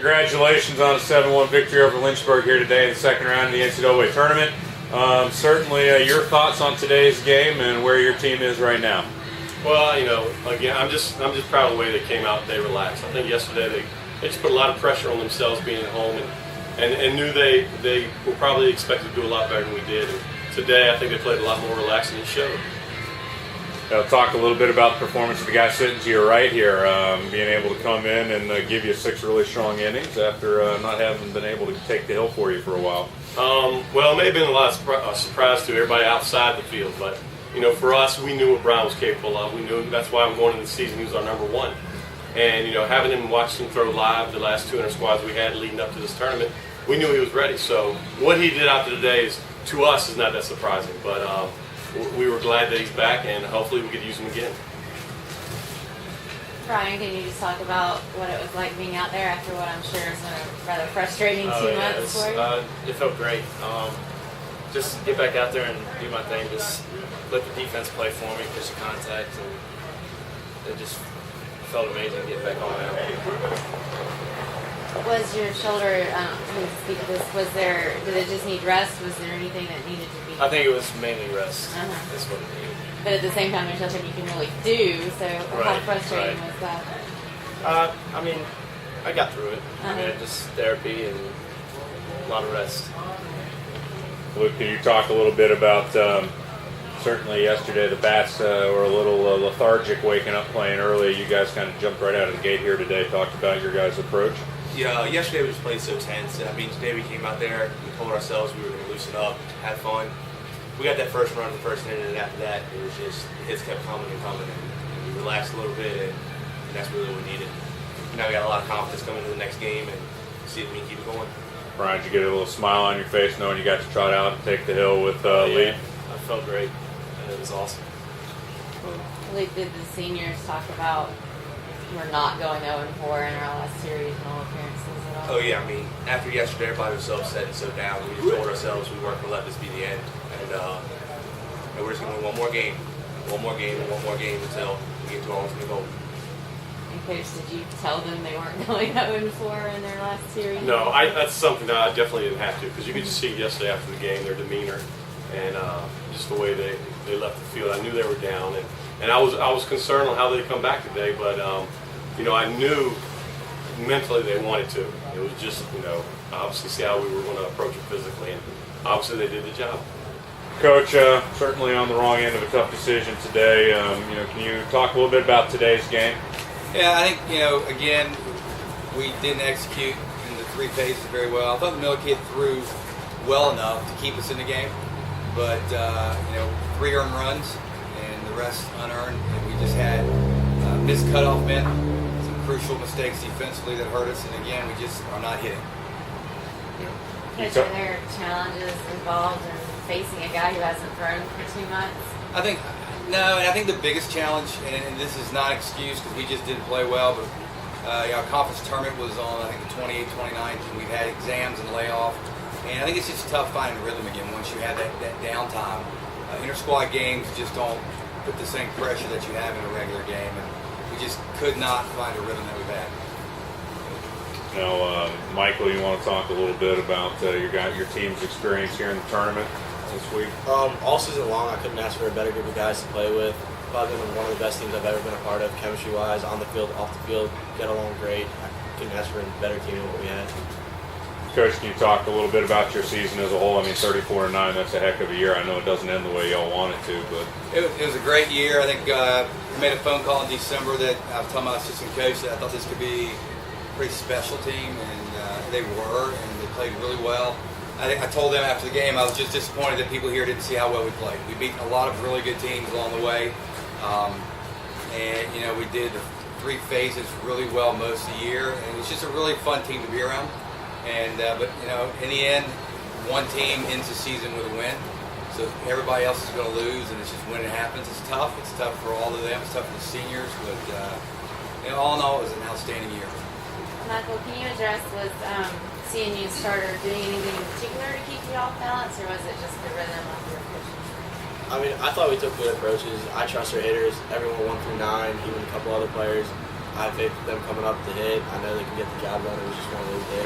Congratulations on a 7-1 victory over Lynchburg here today in the second round of the NCAA tournament. Certainly your thoughts on today's game and where your team is right now. Well, again, I'm just proud of the way they came out. They relaxed. I think yesterday they just put a lot of pressure on themselves being at home and knew they were probably expected to do a lot better than we did. And today, I think they played a lot more relaxed and it showed. Talk a little bit about the performance of the guy sitting to your right here, being able to come in and give you 6 really strong innings after not having been able to take the hill for you for a while. Well, it may have been a lot of surprise to everybody outside the field, but for us, we knew what Brown was capable of. We knew that's why I'm going into the season. He was our number one, and having him watch him throw live the last 200 squads we had leading up to this tournament, we knew he was ready. So what he did out there today to us is not that surprising, but. We were glad that he's back, and hopefully we could use him again. Brian, can you just talk about what it was like being out there after what I'm sure is a rather frustrating 2 months for you? It felt great. Just get back out there and do my thing. Just let the defense play for me, push the contact, and it just felt amazing getting back on out. Was your shoulder, speak of this, did it just need rest? Was there anything that needed to be? I think it was mainly rest. That's what it needed. But at the same time, there's nothing you can really do, so how frustrating was that? I mean, I got through it. Just therapy and a lot of rest. Luke, can you talk a little bit about, certainly yesterday the bats were a little lethargic waking up playing early. You guys kind of jumped right out of the gate here today, talked about your guys' approach. Yeah, yesterday we just played so tense. Today we came out there, we told ourselves we were going to loosen up, have fun. We got that first run in the first inning, and after that, it was just, the hits kept coming and coming, and we relaxed a little bit, and that's really what we needed. Now we got a lot of confidence coming into the next game, and see if we can keep it going. Brian, did you get a little smile on your face knowing you got to trot out and take the hill with Lee? I felt great, and it was awesome. Luke, did the seniors talk about we're not going 0-4 in our last series and all appearances at all? Oh yeah, after yesterday, everybody was so upset and so down. We just told ourselves we weren't going to let this be the end, and we're just going to win one more game until we get to our ultimate goal. And Coach, did you tell them they weren't going 0-4 in their last series? No, that's something that I definitely didn't have to, because you could just see yesterday after the game their demeanor and just the way they left the field. I knew they were down, and I was concerned on how they'd come back today, but I knew mentally they wanted to. It was just obviously see how we were going to approach it physically, and obviously they did the job. Coach, certainly on the wrong end of a tough decision today. Can you talk a little bit about today's game? Yeah, I think, again, we didn't execute in the 3 phases very well. I thought the Miller kid threw well enough to keep us in the game, but 3 earned runs and the rest unearned, and we just had missed cutoff men, some crucial mistakes defensively that hurt us, and again, we just are not hitting. Coach, are there challenges involved in facing a guy who hasn't thrown for 2 months? I think the biggest challenge, and this is not an excuse because we just didn't play well, but our conference tournament was on, I think, the 28th, 29th, and we've had exams and layoff. And I think it's just tough finding rhythm again once you have that downtime. Inter-squad games just don't put the same pressure that you have in a regular game, and we just could not find a rhythm that we've had. Michael, you want to talk a little bit about your team's experience here in the tournament this week? All season long, I couldn't ask for a better group of guys to play with. Probably been one of the best teams I've ever been a part of, chemistry-wise, on the field, off the field, get along great. I couldn't ask for a better team than what we had. Coach, can you talk a little bit about your season as a whole? 34-9, that's a heck of a year. I know it doesn't end the way y'all want it to, but it was a great year. I think we made a phone call in December that I was telling my assistant coach that I thought this could be a pretty special team, and they were, and they played really well. I told them after the game I was just disappointed that people here didn't see how well we played. We beat a lot of really good teams along the way, and we did the 3 phases really well most of the year, and it's just a really fun team to be around. And but in the end, one team ends the season with a win, so everybody else is going to lose, and it's just when it happens. It's tough. It's tough for all of them. It's tough for the seniors, but all in all, it was an outstanding year. Michael, can you address seeing you starter doing anything in particular to keep you off balance, or was it just the rhythm of your pitching? I thought we took good approaches. I trust our hitters, everyone 1 through 9, even a couple other players. I have faith in them coming up to hit. I know they can get the job done. It was just one of those days.